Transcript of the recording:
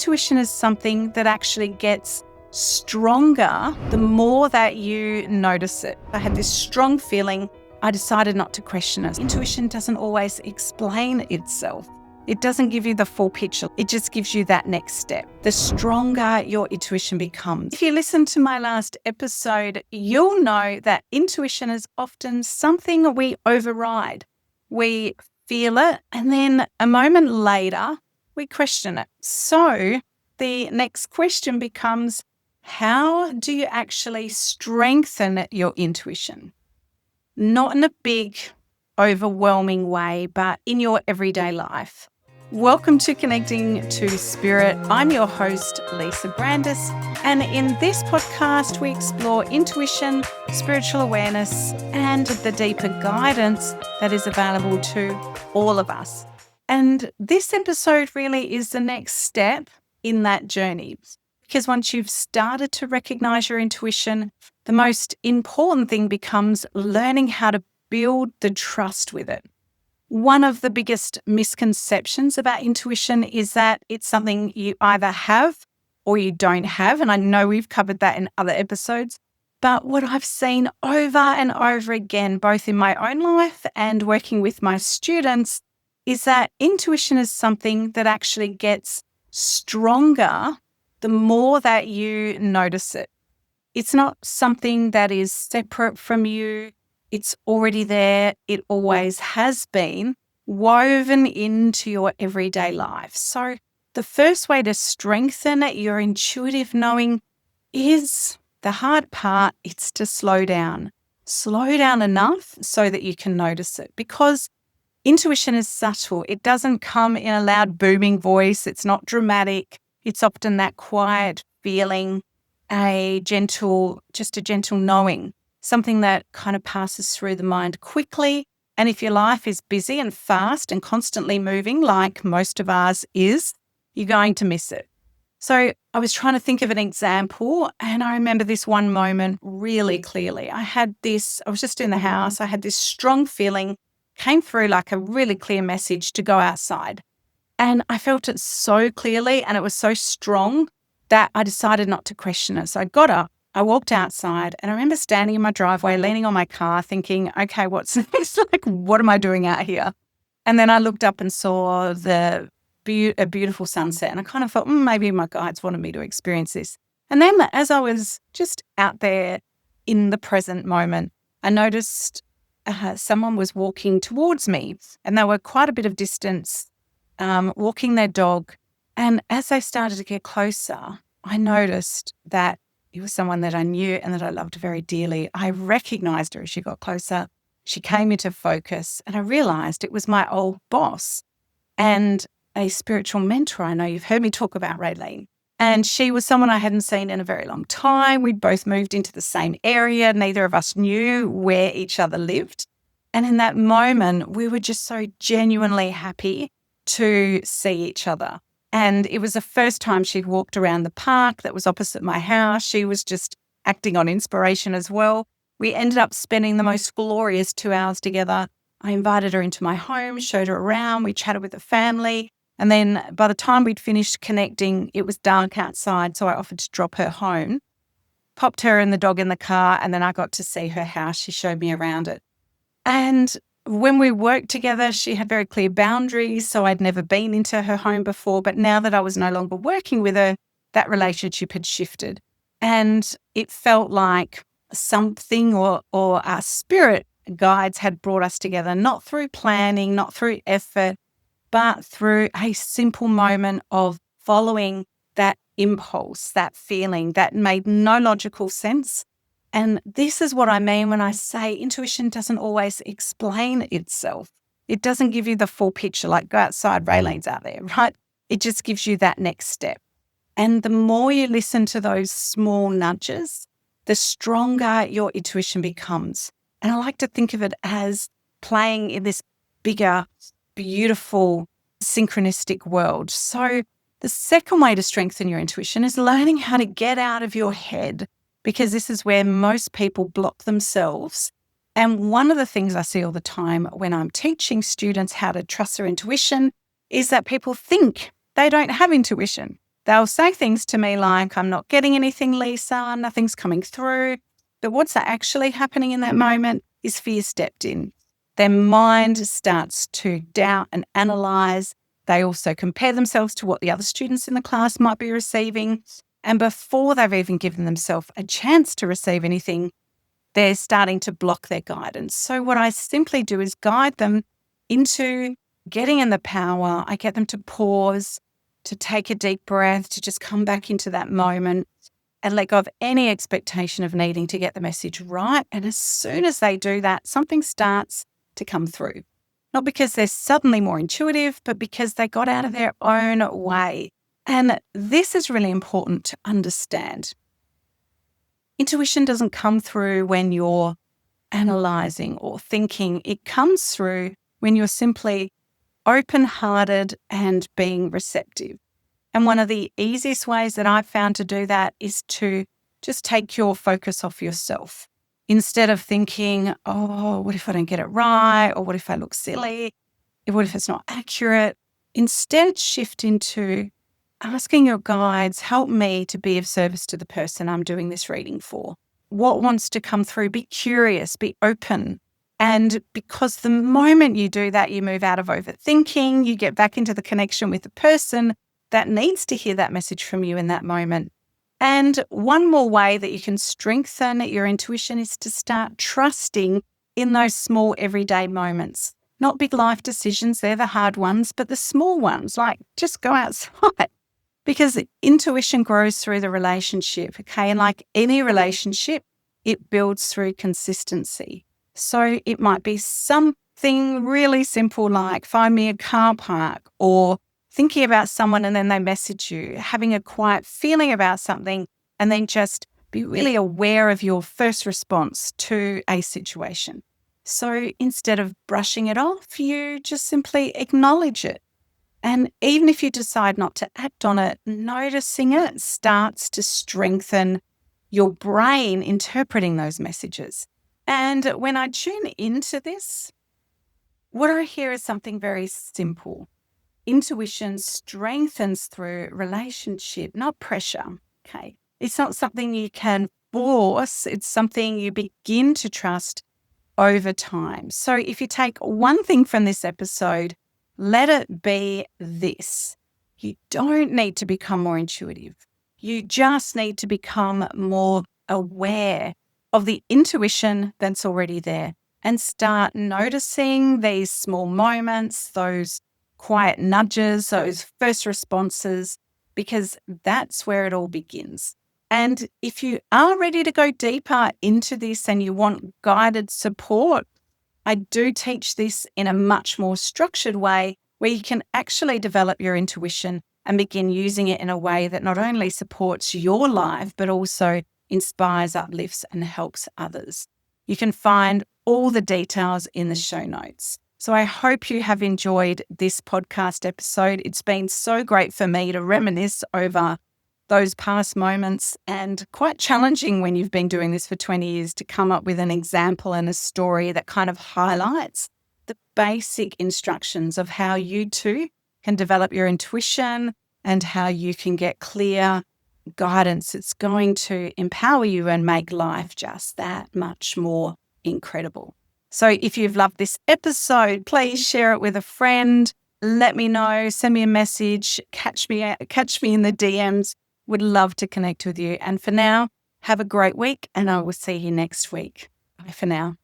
intuition is something that actually gets stronger the more that you notice it. I had this strong feeling. I decided not to question it. Intuition doesn't always explain itself. It doesn't give you the full picture. It just gives you that next step. The stronger your intuition becomes. If you listen to my last episode, you'll know that intuition is often something we override. We feel it, and then a moment later, we question it. So the next question becomes, how do you actually strengthen your intuition? Not in a big, overwhelming way, but in your everyday life. Welcome to Connecting to Spirit. I'm your host, Lisa Brandis, and in this podcast, we explore intuition, spiritual awareness, and the deeper guidance that is available to all of us. And this episode really is the next step in that journey, because once you've started to recognize your intuition, the most important thing becomes learning how to build the trust with it. One of the biggest misconceptions about intuition is that it's something you either have or you don't have. And I know we've covered that in other episodes. But what I've seen over and over again, both in my own life and working with my students, is that intuition is something that actually gets stronger the more that you notice it. It's not something that is separate from you. It's already there. It always has been woven into your everyday life. So the first way to strengthen your intuitive knowing is the hard part. It's to slow down. Slow down enough so that you can notice it, because intuition is subtle. It doesn't come in a loud booming voice. It's not dramatic. It's often that quiet feeling, a gentle knowing. Something that kind of passes through the mind quickly. And if your life is busy and fast and constantly moving, like most of ours is, you're going to miss it. So I was trying to think of an example, and I remember this one moment really clearly. I was just in the house. I had this strong feeling, came through like a really clear message to go outside. And I felt it so clearly, and it was so strong that I decided not to question it. So I got up. I walked outside, and I remember standing in my driveway, leaning on my car, thinking, okay, what's next? Like, what am I doing out here? And then I looked up and saw a beautiful sunset, and I kind of thought, maybe my guides wanted me to experience this. And then as I was just out there in the present moment, I noticed someone was walking towards me, and they were quite a bit of distance, walking their dog. And as they started to get closer, I noticed that it was someone that I knew and that I loved very dearly. I recognized her as she got closer. She came into focus, and I realized it was my old boss and a spiritual mentor. I know you've heard me talk about Raylene. And she was someone I hadn't seen in a very long time. We'd both moved into the same area. Neither of us knew where each other lived. And in that moment, we were just so genuinely happy to see each other. And it was the first time she'd walked around the park that was opposite my house. She was just acting on inspiration as well. We ended up spending the most glorious 2 hours together. I invited her into my home, showed her around. We chatted with the family. And then by the time we'd finished connecting, it was dark outside. So I offered to drop her home, popped her and the dog in the car, and then I got to see her house. She showed me around it. And when we worked together, she had very clear boundaries, so I'd never been into her home before. But now that I was no longer working with her, that relationship had shifted. And it felt like something or our spirit guides had brought us together, not through planning, not through effort, but through a simple moment of following that impulse, that feeling that made no logical sense. And this is what I mean when I say intuition doesn't always explain itself. It doesn't give you the full picture, like go outside, Raylene's out there, right? It just gives you that next step. And the more you listen to those small nudges, the stronger your intuition becomes. And I like to think of it as playing in this bigger, beautiful, synchronistic world. So the second way to strengthen your intuition is learning how to get out of your head, because this is where most people block themselves. And one of the things I see all the time when I'm teaching students how to trust their intuition is that people think they don't have intuition. They'll say things to me like, I'm not getting anything, Lisa, nothing's coming through. But what's actually happening in that moment is fear stepped in. Their mind starts to doubt and analyze. They also compare themselves to what the other students in the class might be receiving. And before they've even given themselves a chance to receive anything, they're starting to block their guidance. So what I simply do is guide them into getting in the power. I get them to pause, to take a deep breath, to just come back into that moment and let go of any expectation of needing to get the message right. And as soon as they do that, something starts to come through. Not because they're suddenly more intuitive, but because they got out of their own way. And this is really important to understand. Intuition doesn't come through when you're analyzing or thinking. It comes through when you're simply open-hearted and being receptive. And one of the easiest ways that I've found to do that is to just take your focus off yourself. Instead of thinking, oh, what if I don't get it right? Or what if I look silly? What if it's not accurate? Instead, shift into asking your guides, help me to be of service to the person I'm doing this reading for. What wants to come through? Be curious, be open. And because the moment you do that, you move out of overthinking, you get back into the connection with the person that needs to hear that message from you in that moment. And one more way that you can strengthen your intuition is to start trusting in those small everyday moments. Not big life decisions, they're the hard ones, but the small ones, like just go outside. Because intuition grows through the relationship, okay? And like any relationship, it builds through consistency. So it might be something really simple like find me a car park, or thinking about someone and then they message you, having a quiet feeling about something, and then just be really aware of your first response to a situation. So instead of brushing it off, you just simply acknowledge it. And even if you decide not to act on it, noticing it starts to strengthen your brain interpreting those messages. And when I tune into this, what I hear is something very simple. Intuition strengthens through relationship, not pressure. Okay. It's not something you can force. It's something you begin to trust over time. So if you take one thing from this episode, let it be this. You don't need to become more intuitive. You just need to become more aware of the intuition that's already there and start noticing these small moments, those quiet nudges, those first responses, because that's where it all begins. And if you are ready to go deeper into this and you want guided support, I do teach this in a much more structured way where you can actually develop your intuition and begin using it in a way that not only supports your life, but also inspires, uplifts, and helps others. You can find all the details in the show notes. So I hope you have enjoyed this podcast episode. It's been so great for me to reminisce over those past moments, and quite challenging when you've been doing this for 20 years to come up with an example and a story that kind of highlights the basic instructions of how you too can develop your intuition and how you can get clear guidance. It's going to empower you and make life just that much more incredible. So if you've loved this episode, please share it with a friend. Let me know, send me a message, catch me in the DMs. Would love to connect with you. And for now, have a great week and I will see you next week. Bye for now.